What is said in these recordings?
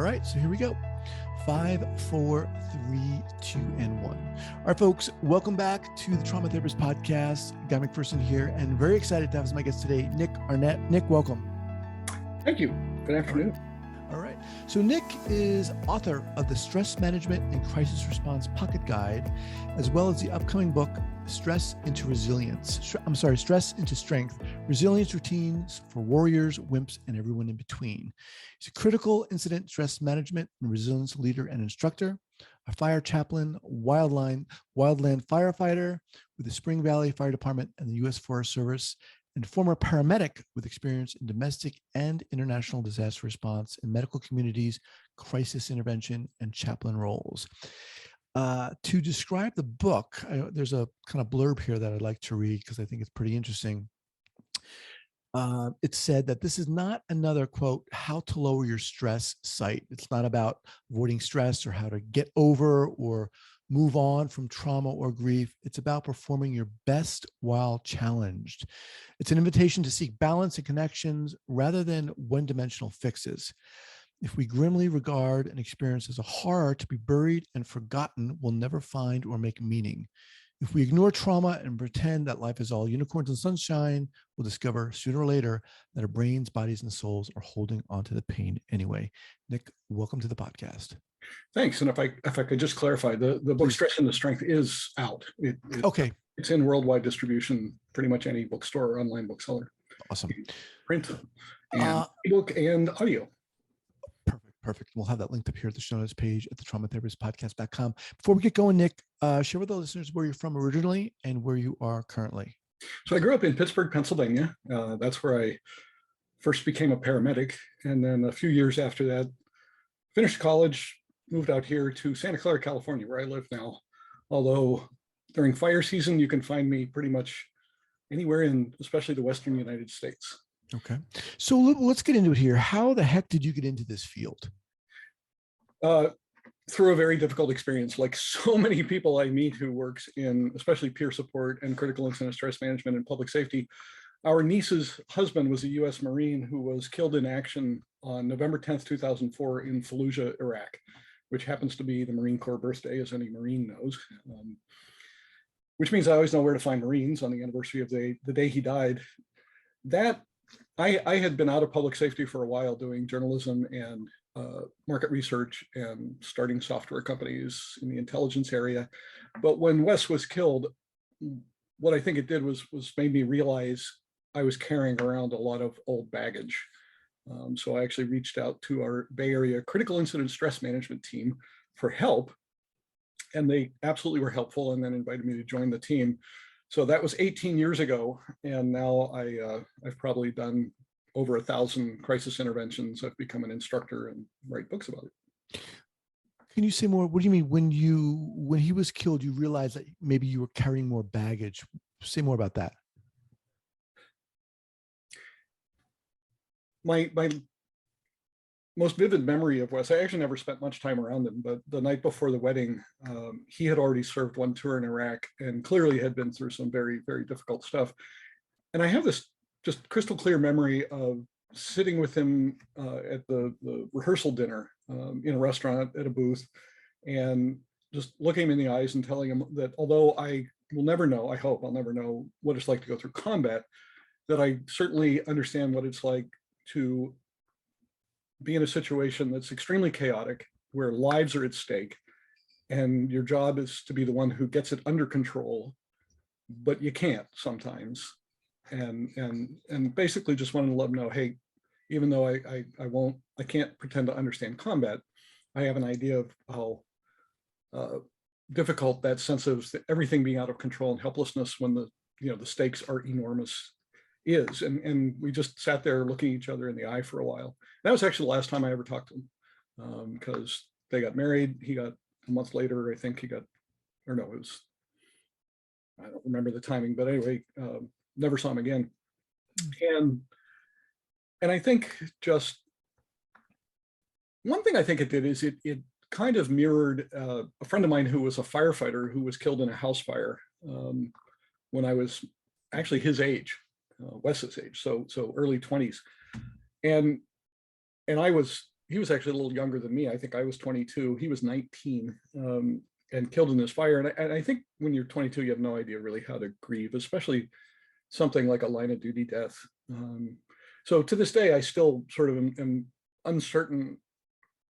right, so here we go. 5, 4, 3, 2, and 1. All right, folks, welcome back to the Trauma Therapist Podcast. Guy McPherson here, and very excited to have as my guest today, Nick Arnett. Nick, welcome. Thank you. Good afternoon. All right. So Nick is author of the Stress Management and Crisis Response Pocket Guide, as well as the upcoming book, Stress into Strength, Resilience Routines for Warriors, Wimps, and Everyone in Between. He's a critical incident stress management and resilience leader and instructor, a fire chaplain, wildland firefighter with the Spring Valley Fire Department and the U.S. Forest Service, and former paramedic with experience in domestic and international disaster response in medical communities, crisis intervention, and chaplain roles. To describe the book, there's a kind of blurb here that I'd like to read because I think it's pretty interesting. It said that this is not another, quote, how to lower your stress site. It's not about avoiding stress or how to get over or move on from trauma or grief. It's about performing your best while challenged. It's an invitation to seek balance and connections rather than one-dimensional fixes. If we grimly regard an experience as a horror to be buried and forgotten, we'll never find or make meaning. If we ignore trauma and pretend that life is all unicorns and sunshine, we'll discover sooner or later that our brains, bodies, and souls are holding onto the pain anyway. Nick, welcome to the podcast. Thanks. And if I could just clarify, the book Stress into Strength is out. Okay. It's in worldwide distribution, pretty much any bookstore or online bookseller. Awesome. Print and ebook and audio. Perfect. We'll have that linked up here at the show notes page at the traumatherapistpodcast.com. Before we get going, Nick, share with the listeners where you're from originally and where you are currently. So I grew up in Pittsburgh, Pennsylvania. That's where I first became a paramedic. And then a few years after that, finished college, moved out here to Santa Clara, California, where I live now. Although during fire season, you can find me pretty much anywhere in, especially the Western United States. Okay. So let's get into it here. How the heck did you get into this field? Through a very difficult experience, like so many people I meet who works in especially peer support and critical incident stress management and public safety. Our niece's husband was a U.S. Marine who was killed in action on November 10th, 2004 in Fallujah, Iraq, which happens to be the Marine Corps birthday, as any Marine knows, which means I always know where to find Marines on the anniversary of the day he died. I had been out of public safety for a while doing journalism and market research and starting software companies in the intelligence area. But when Wes was killed, what I think it did was made me realize I was carrying around a lot of old baggage. So I actually reached out to our Bay Area critical incident stress management team for help, and they absolutely were helpful and then invited me to join the team. So that was 18 years ago, and now I've probably done over 1,000 crisis interventions. I've become an instructor and write books about it. Can you say more? What do you mean when he was killed, you realized that maybe you were carrying more baggage? Say more about that. My most vivid memory of Wes, I actually never spent much time around him, but the night before the wedding, he had already served one tour in Iraq and clearly had been through some very, very difficult stuff. And I have this just crystal clear memory of sitting with him at the rehearsal dinner in a restaurant at a booth, and just looking him in the eyes and telling him that although I will never know, I hope I'll never know what it's like to go through combat, that I certainly understand what it's like to be in a situation that's extremely chaotic, where lives are at stake, and your job is to be the one who gets it under control, but you can't sometimes. And basically just wanted to let them know, hey, even though I can't pretend to understand combat, I have an idea of how difficult that sense of everything being out of control and helplessness when the stakes are enormous is. And we just sat there looking each other in the eye for a while. That was actually the last time I ever talked to him, because they got married. He got a month later, I think he got, or no, it was, I don't remember the timing, but anyway, never saw him again. And I think just one thing I think it did is it kind of mirrored a friend of mine who was a firefighter who was killed in a house fire when I was actually his age, Wes's age, so early 20s. And I was, he was actually a little younger than me. I think I was 22. He was 19, and killed in this fire. And I think when you're 22, you have no idea really how to grieve, especially something like a line of duty death. So to this day, I still sort of am uncertain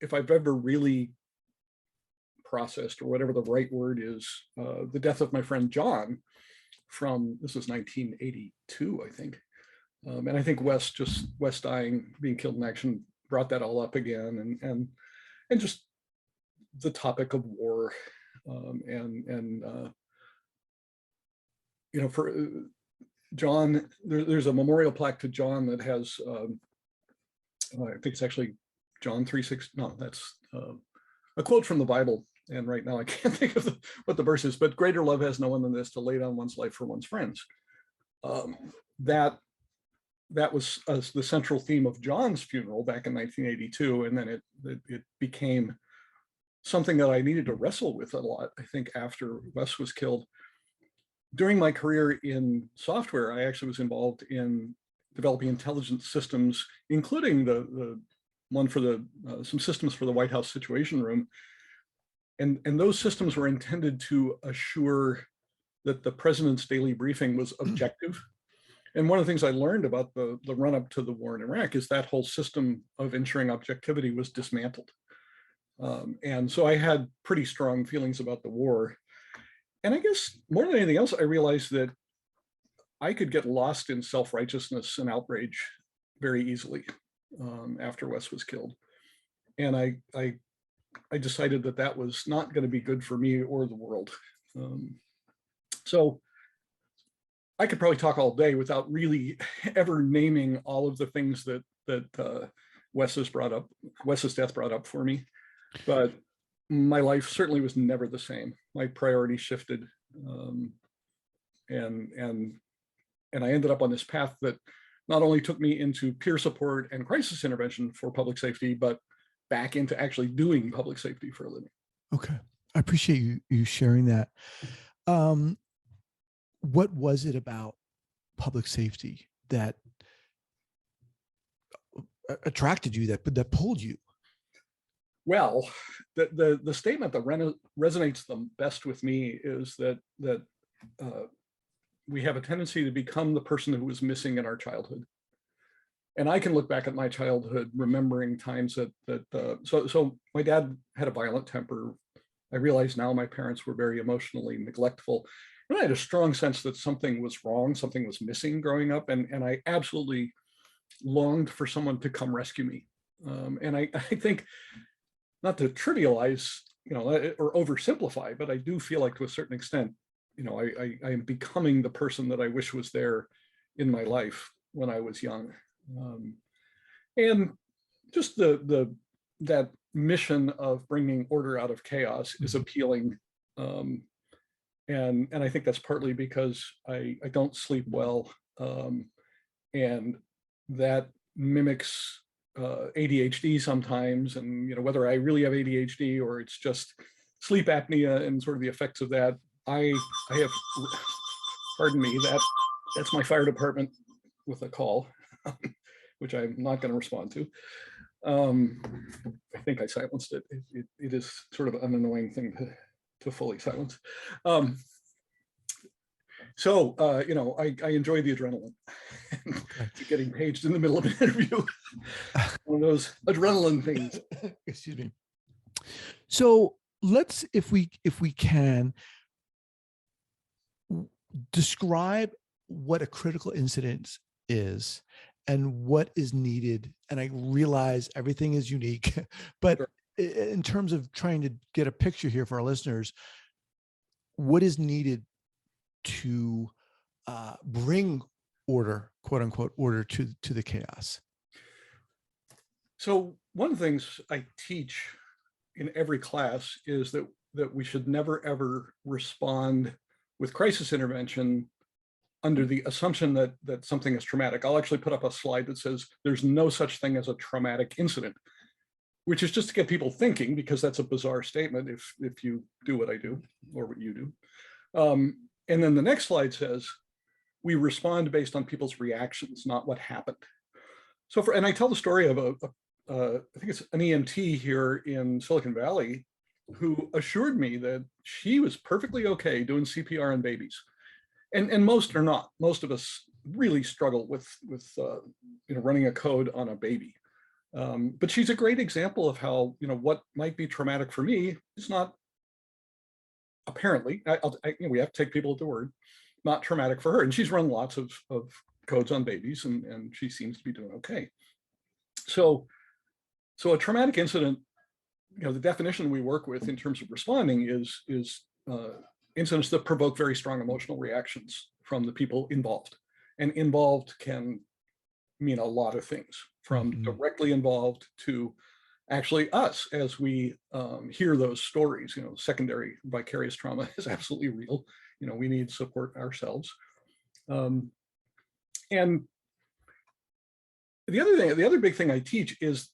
if I've ever really processed, or whatever the right word is, the death of my friend John from, this was 1982, I think. And I think Wes dying, being killed in action, brought that all up again, and just the topic of war, you know, for John, there's a memorial plaque to John that has, I think it's actually John 3:6. No, that's a quote from the Bible. And right now I can't think of what the verse is, but greater love has no one than this, to lay down one's life for one's friends. That was the central theme of John's funeral back in 1982. And then it became something that I needed to wrestle with a lot, I think, after Wes was killed. During my career in software, I actually was involved in developing intelligence systems, including the one for some systems for the White House Situation Room. And those systems were intended to assure that the president's daily briefing was objective. And one of the things I learned about the run-up to the war in Iraq is that whole system of ensuring objectivity was dismantled. And so I had pretty strong feelings about the war. And I guess more than anything else, I realized that I could get lost in self-righteousness and outrage very easily after Wes was killed. And I decided that was not going to be good for me or the world. So I could probably talk all day without really ever naming all of the things that Wes's death brought up for me. But my life certainly was never the same. My priorities shifted, and I ended up on this path that not only took me into peer support and crisis intervention for public safety, but back into actually doing public safety for a living. Okay. I appreciate you sharing that. What was it about public safety that attracted you, that pulled you? Well, the statement that resonates the best with me is that we have a tendency to become the person who was missing in our childhood. And I can look back at my childhood, remembering times so my dad had a violent temper. I realize now my parents were very emotionally neglectful. And I had a strong sense that something was wrong, something was missing growing up. And I absolutely longed for someone to come rescue me. And I think, not to trivialize, or oversimplify, but I do feel like to a certain extent, I am becoming the person that I wish was there in my life when I was young. And just that mission of bringing order out of chaos is appealing. And I think that's partly because I don't sleep well. And that mimics ADHD sometimes, and whether I really have ADHD or it's just sleep apnea and sort of the effects of that. I have, pardon me, that's my fire department with a call, which I'm not going to respond to. I think I silenced it. It is sort of an annoying thing to fully silence. So, I enjoy the adrenaline. Getting paged in the middle of an interview. One of those adrenaline things. Excuse me. So let's, if we can, describe what a critical incident is and what is needed. And I realize everything is unique, but sure, in terms of trying to get a picture here for our listeners, what is needed to bring order, quote unquote, order to the chaos? So one of the things I teach in every class is that we should never, ever respond with crisis intervention under the assumption that something is traumatic. I'll actually put up a slide that says there's no such thing as a traumatic incident, which is just to get people thinking, because that's a bizarre statement if you do what I do or what you do. And then the next slide says, we respond based on people's reactions, not what happened. So and I tell the story of I think it's an EMT here in Silicon Valley who assured me that she was perfectly okay doing CPR on babies. And most are not. Most of us really struggle with running a code on a baby. But she's a great example of how, what might be traumatic for me is not, apparently, we have to take people at their word, not traumatic for her. And she's run lots of codes on babies, and she seems to be doing okay. So a traumatic incident, the definition we work with in terms of responding is incidents that provoke very strong emotional reactions from the people involved. And involved can mean a lot of things, from directly involved to actually us as we hear those stories. Secondary vicarious trauma is absolutely real. We need support ourselves. And the other big thing I teach is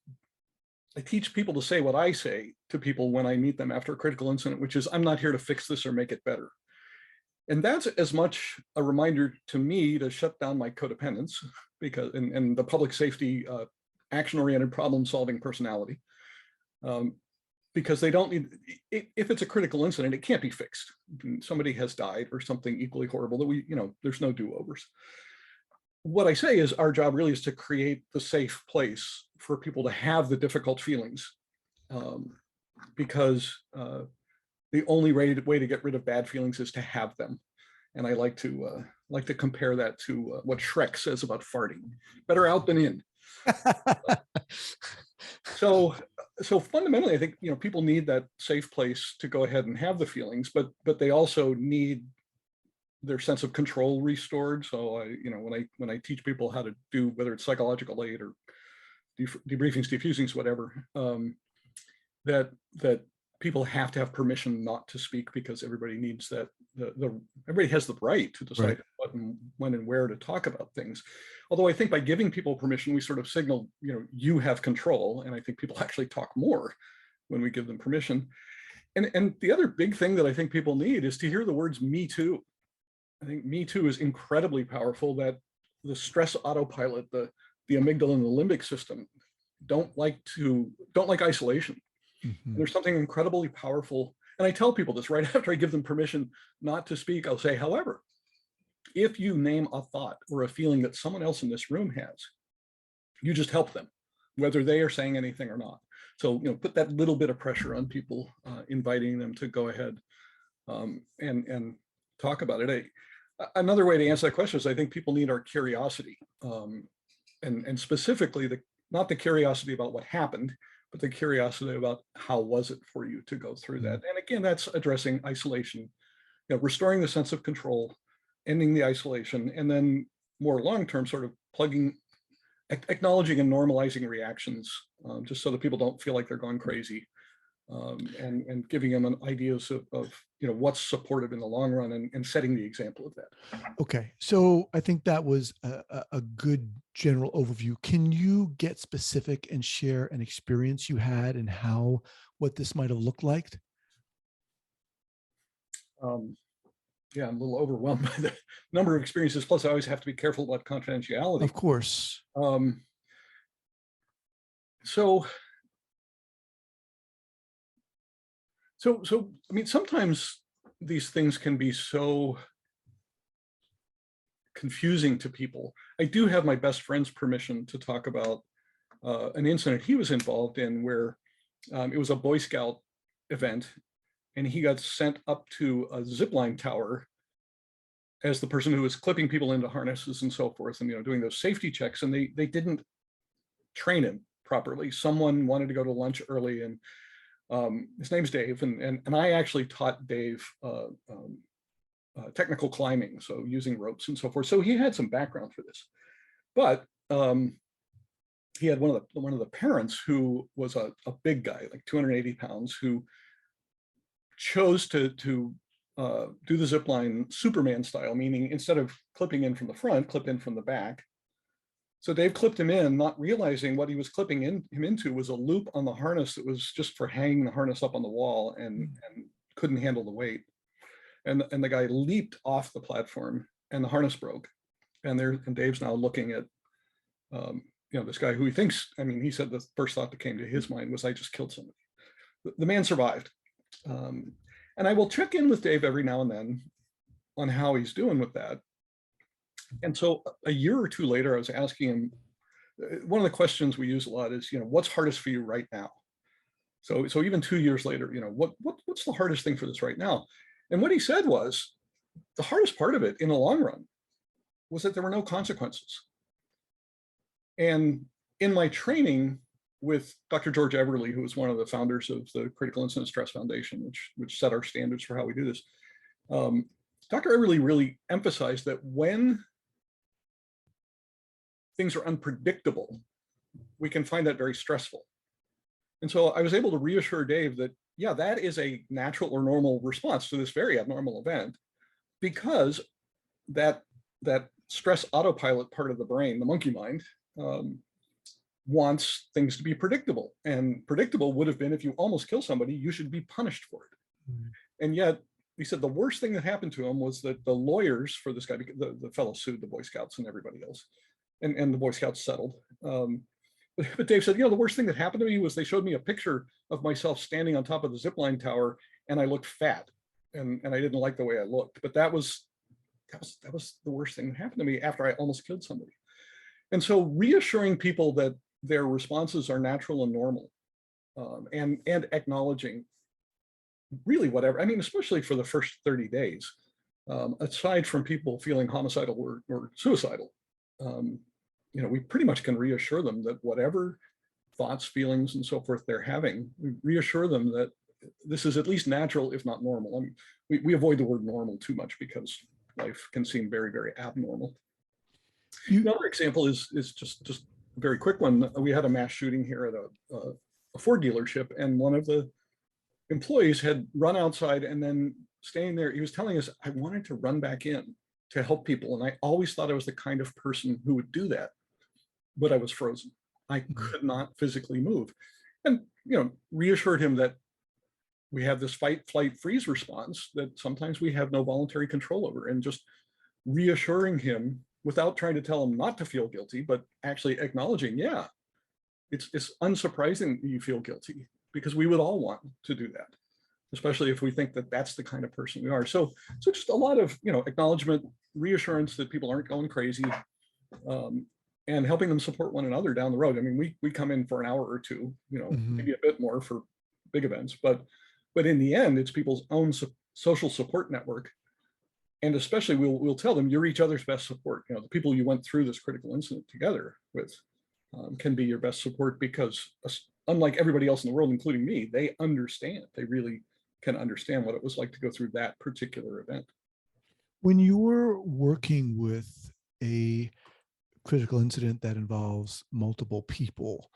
I teach people to say what I say to people when I meet them after a critical incident, which is, I'm not here to fix this or make it better. And that's as much a reminder to me to shut down my codependence, because and the public safety action-oriented problem-solving personality, because they don't need, if it's a critical incident, it can't be fixed. Somebody has died or something equally horrible that there's no do-overs. What I say is our job really is to create the safe place for people to have the difficult feelings, because the only way to get rid of bad feelings is to have them. And I like to compare that to what Shrek says about farting: better out than in. So fundamentally, I think people need that safe place to go ahead and have the feelings, but they also need their sense of control restored. So when I teach people how to do, whether it's psychological aid or debriefings, defusings, whatever, that people have to have permission not to speak, because everybody needs that. Everybody has the right to decide what and when and where to talk about things. Although I think by giving people permission, we sort of signal, you have control. And I think people actually talk more when we give them permission. And the other big thing that I think people need is to hear the words "me too." I think "me too" is incredibly powerful. That the stress autopilot, the amygdala and the limbic system don't like isolation. There's something incredibly powerful. And I tell people this right after I give them permission not to speak. I'll say, however, if you name a thought or a feeling that someone else in this room has, you just help them, whether they are saying anything or not. So, put that little bit of pressure on people, inviting them to go ahead and talk about it. Another way to answer that question is, I think people need our curiosity, and specifically not the curiosity about what happened, but the curiosity about how was it for you to go through that. And again, that's addressing isolation, restoring the sense of control, ending the isolation, and then more long-term sort of acknowledging and normalizing reactions, just so that people don't feel like they're going crazy, and giving them ideas of what's supportive in the long run, and setting the example of that. Okay, so I think that was a good general overview. Can you get specific and share an experience you had and what this might have looked like? Yeah, I'm a little overwhelmed by the number of experiences. Plus, I always have to be careful about confidentiality. Of course. So I mean, sometimes these things can be so confusing to people. I do have my best friend's permission to talk about an incident he was involved in, where it was a Boy Scout event, and he got sent up to a zipline tower as the person who was clipping people into harnesses and so forth, and doing those safety checks, and they didn't train him properly. Someone wanted to go to lunch early, and his name's Dave, and I actually taught Dave technical climbing, so using ropes and so forth. So he had some background for this, but he had one of the parents who was a big guy, like 280 pounds, who chose to do the zip line Superman style, meaning instead of clipping in from the front, clip in from the back. So Dave clipped him in, not realizing what he was clipping him into was a loop on the harness that was just for hanging the harness up on the wall, and couldn't handle the weight. And the guy leaped off the platform, and the harness broke. And Dave's now looking at this guy who he thinks, he said the first thought that came to his mind was, I just killed somebody. The man survived. And I will check in with Dave every now and then on how he's doing with that. And so a year or two later, I was asking him, one of the questions we use a lot is, what's hardest for you right now? So even 2 years later, what's the hardest thing for this right now? And what he said was, the hardest part of it in the long run was that there were no consequences. And in my training with Dr. George Everly, who was one of the founders of the Critical Incident Stress Foundation, which set our standards for how we do this, Dr. Everly really emphasized that when things are unpredictable, we can find that very stressful. And so I was able to reassure Dave that, yeah, that is a natural or normal response to this very abnormal event, because that stress autopilot part of the brain, the monkey mind, wants things to be predictable. And predictable would have been, if you almost kill somebody, you should be punished for it. Mm-hmm. And yet, he said the worst thing that happened to him was that the lawyers for this guy, the fellow sued the Boy Scouts and everybody else, and the Boy Scouts settled. But Dave said, the worst thing that happened to me was they showed me a picture of myself standing on top of the zipline tower, and I looked fat, and I didn't like the way I looked. But that was the worst thing that happened to me after I almost killed somebody. And so reassuring people that their responses are natural and normal, and acknowledging really whatever, especially for the first 30 days, aside from people feeling homicidal or suicidal, we pretty much can reassure them that whatever thoughts, feelings, and so forth they're having, we reassure them that this is at least natural, if not normal. We avoid the word normal too much because life can seem very, very abnormal. Another example is just a very quick one. We had a mass shooting here at a Ford dealership, and one of the employees had run outside and then staying there. He was telling us, I wanted to run back in to help people. And I always thought I was the kind of person who would do that, but I was frozen. I could not physically move. And, reassured him that we have this fight, flight, freeze response that sometimes we have no voluntary control over, and just reassuring him without trying to tell him not to feel guilty, but actually acknowledging, yeah, it's unsurprising that you feel guilty, because we would all want to do that, especially if we think that that's the kind of person we are. So just a lot of, acknowledgement, reassurance that people aren't going crazy, and helping them support one another down the road. We come in for an hour or two, maybe a bit more for big events, but in the end, it's people's own social support network. And especially we'll tell them you're each other's best support. The people you went through this critical incident together with can be your best support, because unlike everybody else in the world, including me, they understand. They really can understand what it was like to go through that particular event. When you're working with a critical incident that involves multiple people,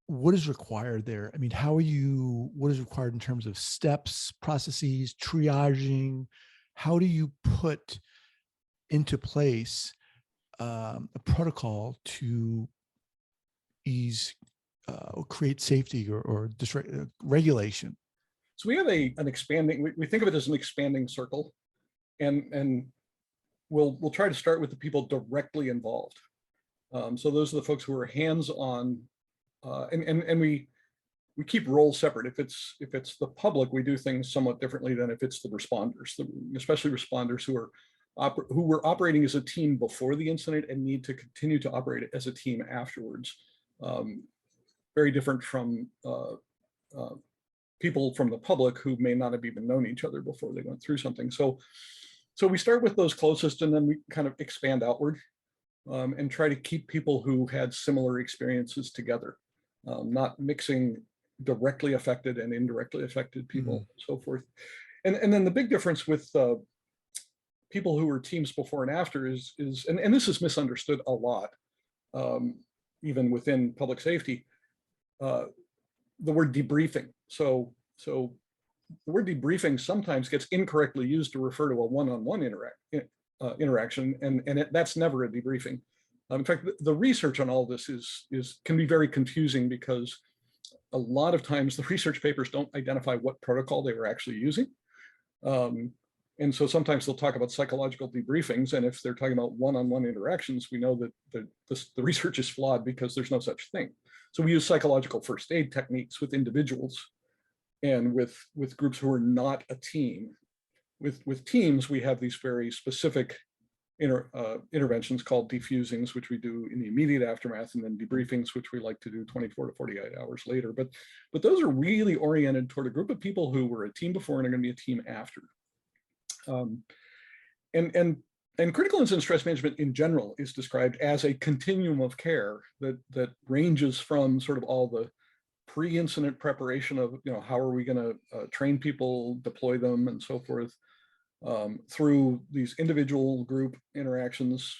what is required there? What is required in terms of steps, processes, triaging? How do you put into place a protocol to ease or create safety or regulation? So we have an expanding, we think of it as an expanding circle, and we'll try to start with the people directly involved. So those are the folks who are hands-on, and we keep roles separate. If it's the public, we do things somewhat differently than if it's the responders, especially responders who were operating as a team before the incident and need to continue to operate as a team afterwards. Very different from people from the public who may not have even known each other before they went through something. So we start with those closest, and then we kind of expand outward, and try to keep people who had similar experiences together, not mixing directly affected and indirectly affected people, and so forth. And then the big difference with people who were teams before and after is and this is misunderstood a lot, even within public safety, the word debriefing. So the word debriefing sometimes gets incorrectly used to refer to a one-on-one interaction, and that's never a debriefing. In fact, the research on all this can be very confusing, because a lot of times the research papers don't identify what protocol they were actually using. And so sometimes they'll talk about psychological debriefings. And if they're talking about one-on-one interactions, we know that the research is flawed because there's no such thing. So we use psychological first aid techniques with individuals and with groups who are not a team. With teams, we have these very specific interventions called defusings, which we do in the immediate aftermath, and then debriefings, which we like to do 24 to 48 hours later. But those are really oriented toward a group of people who were a team before and are going to be a team after. And critical incident stress management in general is described as a continuum of care that ranges from sort of all the pre-incident preparation of, how are we going to train people, deploy them, and so forth, through these individual group interactions,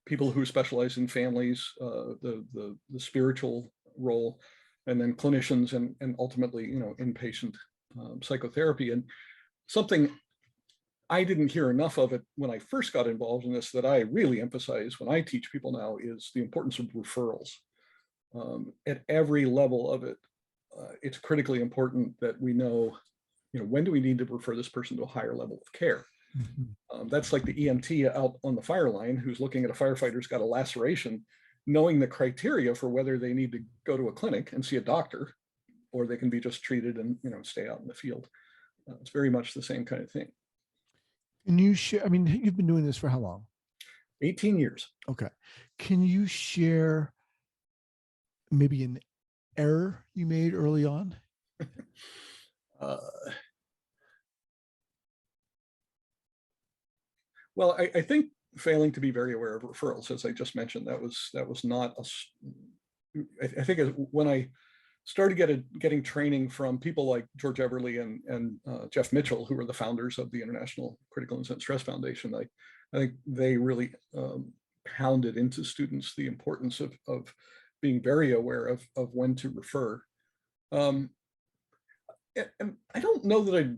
people who specialize in families, the spiritual role, and then clinicians, and ultimately, inpatient psychotherapy. And something I didn't hear enough of it when I first got involved in this that I really emphasize when I teach people now is the importance of referrals. At every level of it, it's critically important that we know, when do we need to refer this person to a higher level of care? Mm-hmm. That's like the EMT out on the fire line who's looking at a firefighter who's got a laceration, knowing the criteria for whether they need to go to a clinic and see a doctor, or they can be just treated and stay out in the field. It's very much the same kind of thing. Can you share, you've been doing this for how long? 18 years. Okay. Can you share maybe an error you made early on? Well, I think failing to be very aware of referrals, as I just mentioned, that was not I think when I started getting training from people like George Everly and Jeff Mitchell, who were the founders of the International Critical Incident Stress Foundation, I think they really pounded into students the importance of being very aware of when to refer. And I don't know that I'd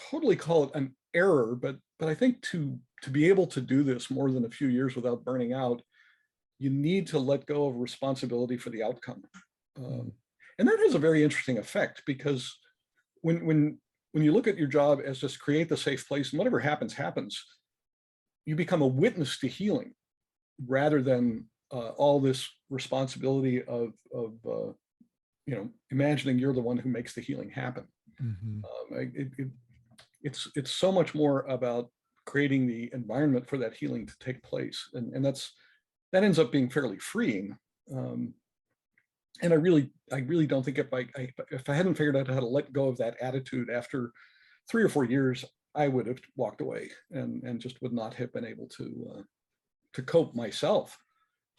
totally call it an error, but I think to be able to do this more than a few years without burning out, you need to let go of responsibility for the outcome. And that has a very interesting effect, because when you look at your job as just create the safe place and whatever happens, happens, you become a witness to healing rather than all this responsibility of imagining you're the one who makes the healing happen. Mm-hmm. It's so much more about creating the environment for that healing to take place, and that ends up being fairly freeing. And I really don't think if I hadn't figured out how to let go of that attitude after 3 or 4 years, I would have walked away and just would not have been able to cope myself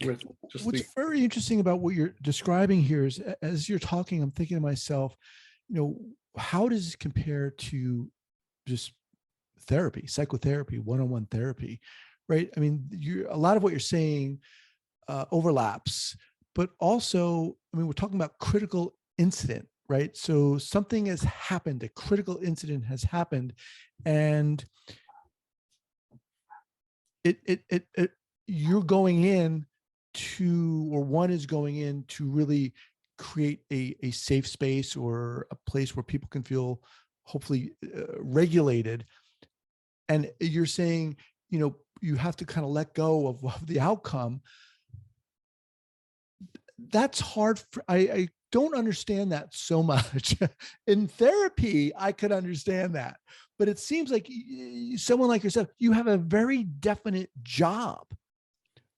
with just. What's very interesting about what you're describing here is, as you're talking, I'm thinking to myself, how does it compare to just therapy, psychotherapy, one-on-one therapy, right? A lot of what you're saying overlaps. But also, we're talking about critical incident, right? So something has happened, a critical incident has happened, and you're going in to, or one is going in to really create a safe space or a place where people can feel hopefully regulated. And you're saying, you have to kind of let go of the outcome. That's hard. I don't understand that so much. In therapy, I could understand that, but it seems like someone like yourself, you have a very definite job,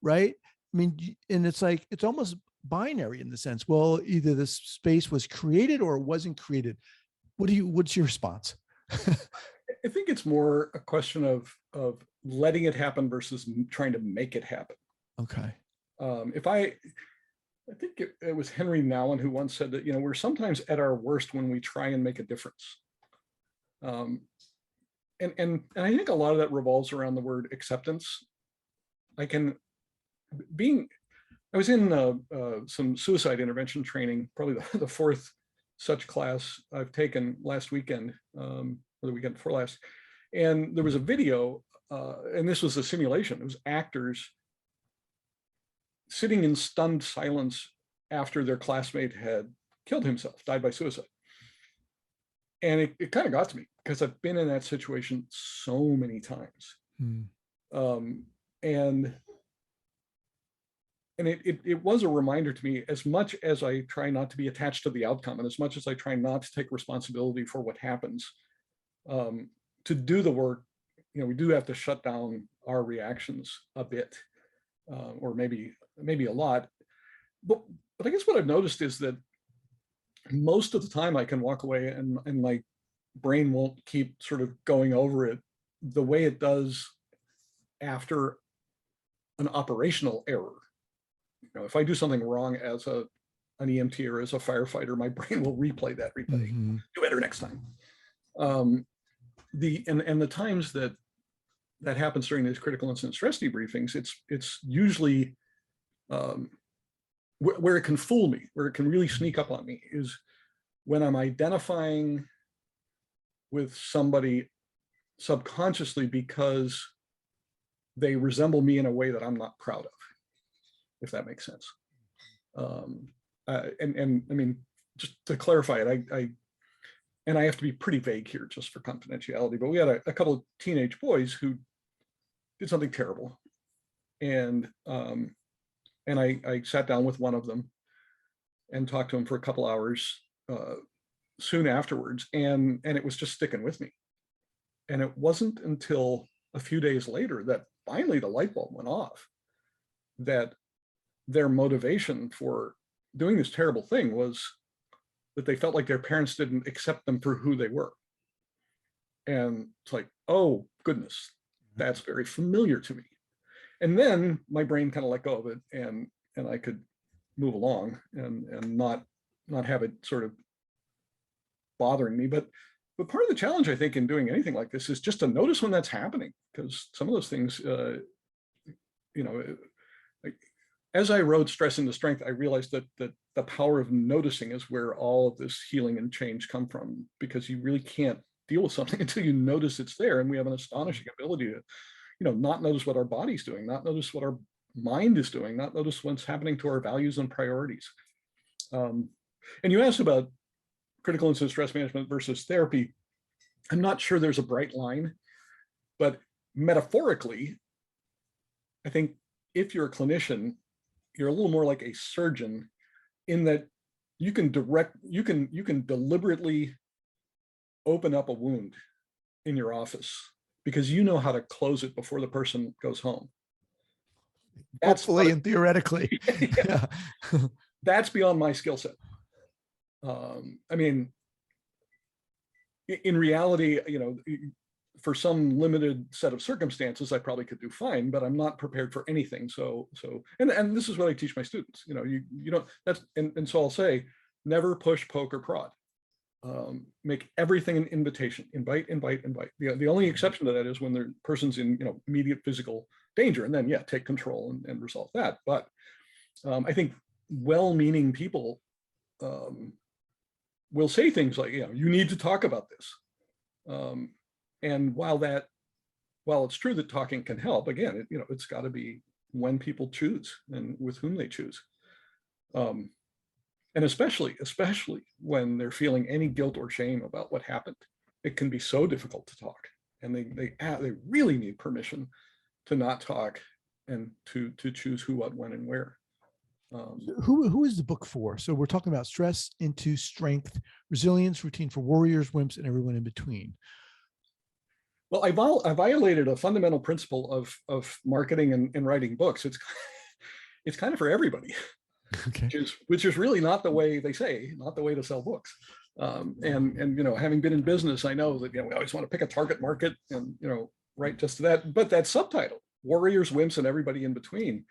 right? And it's like, it's almost binary in the sense, well, either this space was created or it wasn't created. What's your response? I think it's more a question of letting it happen versus trying to make it happen. Okay. I think it was Henry Nouwen who once said that, we're sometimes at our worst when we try and make a difference. And I think a lot of that revolves around the word acceptance. I was in some suicide intervention training, probably the 4th such class I've taken last weekend, or the weekend before last. And there was a video, and this was a simulation. It was actors sitting in stunned silence after their classmate had killed himself, died by suicide. And it kind of got to me because I've been in that situation so many times. Mm. Um, and it was a reminder to me, as much as I try not to be attached to the outcome, and as much as I try not to take responsibility for what happens, to do the work, we do have to shut down our reactions a bit, or maybe a lot. But I guess what I've noticed is that most of the time I can walk away and my brain won't keep sort of going over it the way it does after an operational error. If I do something wrong as an EMT or as a firefighter, my brain will replay that replay. Mm-hmm. Do better next time. The times that happens during these critical incident stress debriefings, it's usually where it can fool me, where it can really sneak up on me, is when I'm identifying with somebody subconsciously because they resemble me in a way that I'm not proud of, if that makes sense. And I mean, just to clarify it, I have to be pretty vague here just for confidentiality, but we had a couple of teenage boys who did something terrible. And I sat down with one of them and talked to him for a couple hours soon afterwards, and it was just sticking with me. And it wasn't until a few days later that finally the light bulb went off, that their motivation for doing this terrible thing was that they felt like their parents didn't accept them for who they were. And it's like, oh goodness, that's very familiar to me. And then my brain kind of let go of it, and I could move along and not have it sort of bothering me. But part of the challenge, I think, in doing anything like this is just to notice when that's happening, because some of those things, as I rode Stress into Strength, I realized that the power of noticing is where all of this healing and change come from, because you really can't deal with something until you notice it's there. And we have an astonishing ability to, not notice what our body's doing, not notice what our mind is doing, not notice what's happening to our values and priorities. And you asked about critical incident stress management versus therapy. I'm not sure there's a bright line, but metaphorically, I think if you're a clinician, you're a little more like a surgeon, in that you can deliberately open up a wound in your office because you know how to close it before the person goes home. Hopefully and theoretically. Yeah. That's beyond my skill set. I mean, in reality, for some limited set of circumstances, I probably could do fine, but I'm not prepared for anything. And this is what I teach my students. You don't. And so I'll say, never push, poke, or prod. Make everything an invitation. Invite. The only exception to that is when the person's in immediate physical danger, and then take control and resolve that. But I think well-meaning people will say things like, you need to talk about this. And while it's true that talking can help, again, it's got to be when people choose and with whom they choose. And especially when they're feeling any guilt or shame about what happened, it can be so difficult to talk, and they really need permission to not talk and to choose who, what, when, and where. Who is the book for? So we're talking about Stress into Strength, Resilience Routine for Warriors, Wimps, and Everyone in Between. Well, I violated a fundamental principle of marketing and writing books. It's kind of for everybody. Okay. Which is really not the way they say, not the way to sell books. And having been in business, I know that we always want to pick a target market and write just to that. But that subtitle, Warriors, Wimps, and Everybody in Between,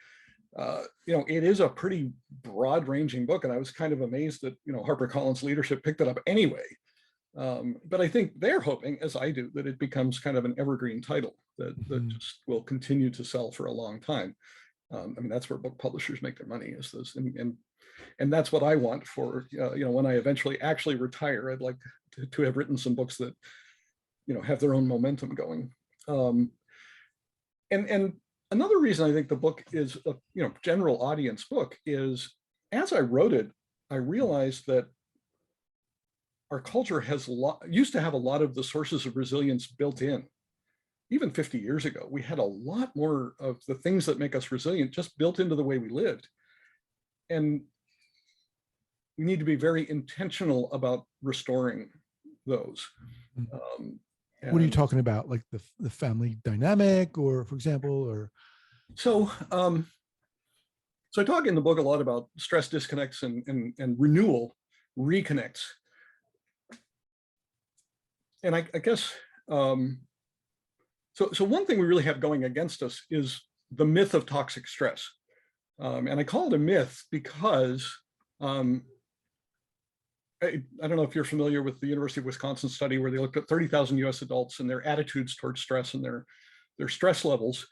it is a pretty broad-ranging book, and I was kind of amazed that HarperCollins Leadership picked it up anyway. But I think they're hoping, as I do, that it becomes kind of an evergreen title that just will continue to sell for a long time. I mean, that's where book publishers make their money, is this, and that's what I want for when I eventually actually retire. I'd like to have written some books that have their own momentum going. And another reason I think the book is a general audience book is, as I wrote it, I realized that our culture used to have a lot of the sources of resilience built in. Even 50 years ago, we had a lot more of the things that make us resilient just built into the way we lived. And we need to be very intentional about restoring those. What are you talking about? Like the family dynamic, or for example, or? So I talk in the book a lot about stress disconnects and renewal reconnects. And I guess, so one thing we really have going against us is the myth of toxic stress. And I call it a myth because I don't know if you're familiar with the University of Wisconsin study where they looked at 30,000 US adults and their attitudes towards stress and their stress levels.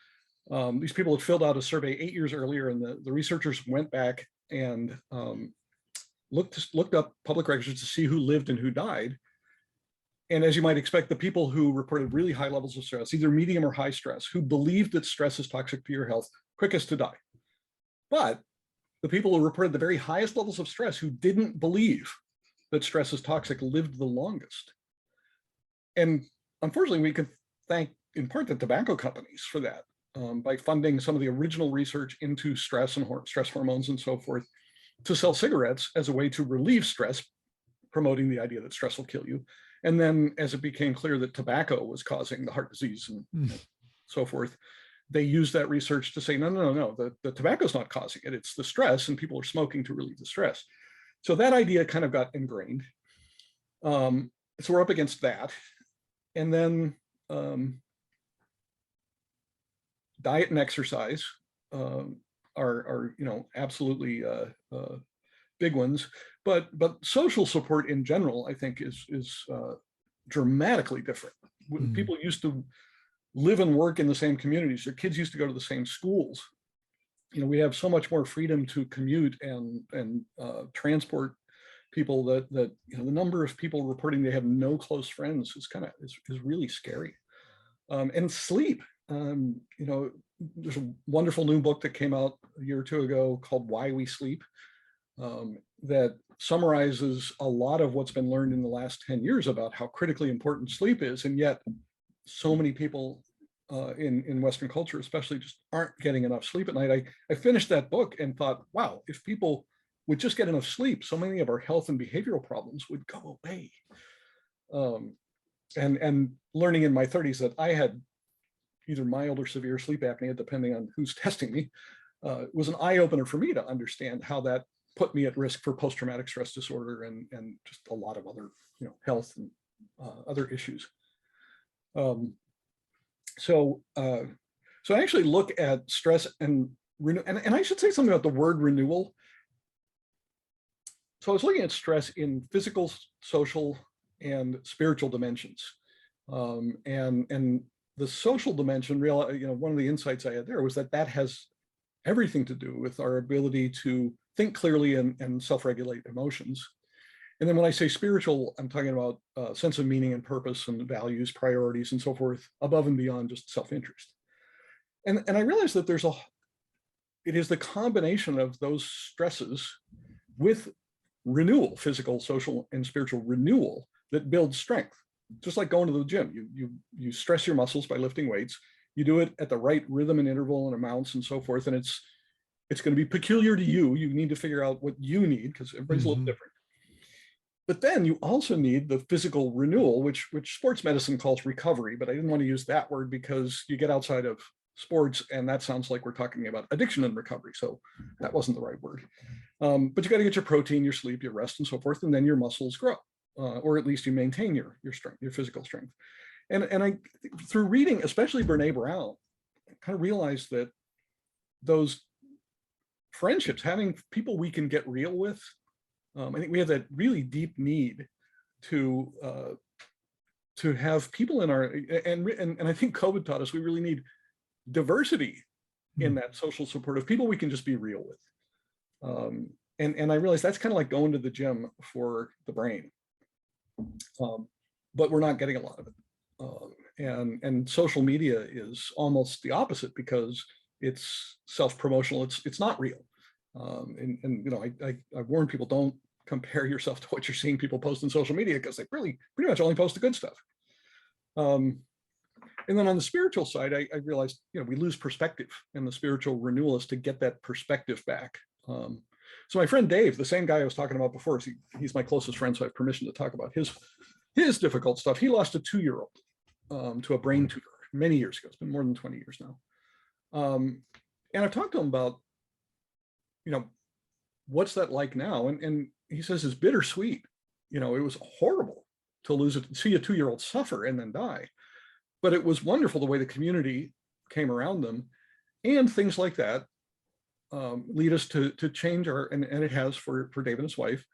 These people had filled out a survey 8 years earlier, and the researchers went back and looked up public records to see who lived and who died. And as you might expect, the people who reported really high levels of stress, either medium or high stress, who believed that stress is toxic to your health, quickest to die. But the people who reported the very highest levels of stress, who didn't believe that stress is toxic, lived the longest. And unfortunately, we could thank in part the tobacco companies for that, by funding some of the original research into stress and stress hormones and so forth, to sell cigarettes as a way to relieve stress, promoting the idea that stress will kill you. And then as it became clear that tobacco was causing the heart disease and so forth, they used that research to say, no, the tobacco's not causing it, it's the stress, and people are smoking to relieve the stress. So that idea kind of got ingrained. So we're up against that. And then diet and exercise are absolutely big ones. But social support in general, I think, is dramatically different. People used to live and work in the same communities. Their kids used to go to the same schools. We have so much more freedom to commute and transport people that the number of people reporting they have no close friends is really scary. And sleep. There's a wonderful new book that came out a year or two ago called Why We Sleep, that summarizes a lot of what's been learned in the last 10 years about how critically important sleep is. And yet so many people in Western culture especially just aren't getting enough sleep at night. I finished that book and thought, wow, if people would just get enough sleep, so many of our health and behavioral problems would go away. And learning in my 30s that I had either mild or severe sleep apnea, depending on who's testing me, was an eye-opener for me to understand how that put me at risk for post-traumatic stress disorder and just a lot of other health and other issues. So I actually look at stress and I should say something about the word renewal. So I was looking at stress in physical, social, and spiritual dimensions. And the social dimension, one of the insights I had there was that has everything to do with our ability to think clearly and self-regulate emotions. And then when I say spiritual, I'm talking about a sense of meaning and purpose and values, priorities, and so forth, above and beyond just self-interest. And I realized that it is the combination of those stresses with renewal, physical, social, and spiritual renewal, that builds strength. Just like going to the gym, you stress your muscles by lifting weights. You do it at the right rhythm and interval and amounts and so forth, and it's going to be peculiar to you. You need to figure out what you need because everybody's a little different. But then you also need the physical renewal, which sports medicine calls recovery, but I didn't want to use that word because you get outside of sports and that sounds like we're talking about addiction and recovery. So that wasn't the right word. But you got to get your protein, your sleep, your rest, and so forth, and then your muscles grow, or at least you maintain your strength, your physical strength. And I, through reading, especially Brene Brown, I kind of realized that those friendships, having people we can get real with, I think we have that really deep need to have people in our, and I think COVID taught us we really need diversity in that social support of people we can just be real with. And I realized that's kind of like going to the gym for the brain, but we're not getting a lot of it. And social media is almost the opposite because it's self-promotional. It's not real. I warn people, don't compare yourself to what you're seeing people post on social media, because they really pretty much only post the good stuff. And then on the spiritual side, I realized, we lose perspective, and the spiritual renewal is to get that perspective back. So my friend Dave, the same guy I was talking about before, he's my closest friend, so I have permission to talk about his difficult stuff. He lost a 2-year-old to a brain tumor many years ago. It's been more than 20 years now. And I've talked to him about, what's that like now? And he says it's bittersweet. It was horrible to see a 2-year-old suffer and then die. But it was wonderful the way the community came around them, and things like that lead us to change and it has for Dave and his wife.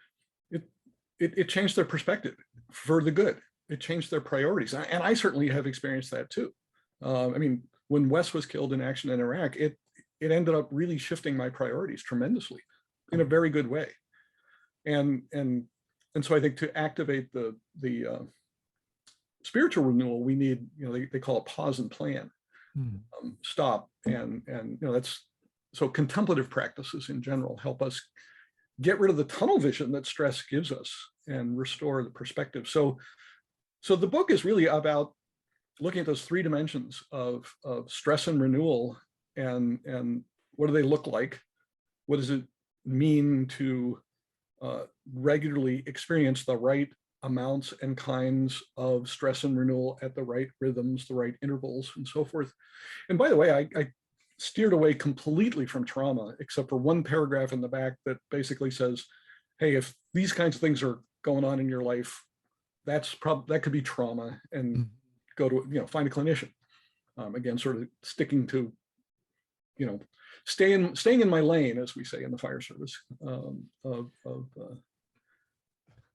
It changed their perspective for the good. It changed their priorities, and I certainly have experienced that too. When Wes was killed in action in Iraq, it ended up really shifting my priorities tremendously in a very good way. And so I think to activate the spiritual renewal, we need, they call it pause and plan, stop. And that's, so contemplative practices in general help us get rid of the tunnel vision that stress gives us and restore the perspective. So the book is really about looking at those 3 dimensions of stress and renewal, and what do they look like? What does it mean to regularly experience the right amounts and kinds of stress and renewal at the right rhythms, the right intervals, and so forth. And by the way, I steered away completely from trauma, except for one paragraph in the back that basically says, hey, if these kinds of things are going on in your life, that could be trauma, and go to, find a clinician. Again, sort of sticking to, staying in my lane, as we say in the fire service,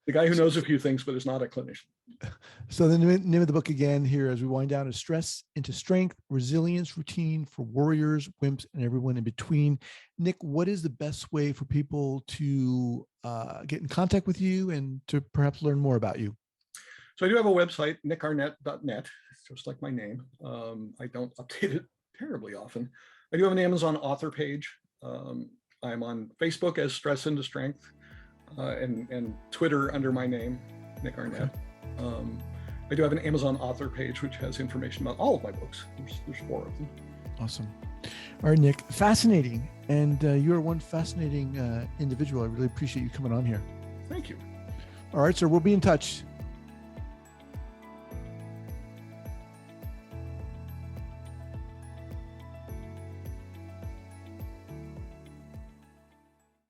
the guy who knows a few things, but is not a clinician. So the name of the book again here, as we wind down, is Stress into Strength, Resilience Routine for Warriors, Wimps, and Everyone in Between. Nick, what is the best way for people to get in contact with you and to perhaps learn more about you? So I do have a website, nickarnett.net, just like my name. I don't update it terribly often. I do have an Amazon author page. I'm on Facebook as Stress into Strength, and Twitter under my name, Nick Arnett. Okay. I do have an Amazon author page, which has information about all of my books. There's 4 of them. Awesome. All right, Nick, fascinating. And you're one fascinating individual. I really appreciate you coming on here. Thank you. All right, sir, we'll be in touch.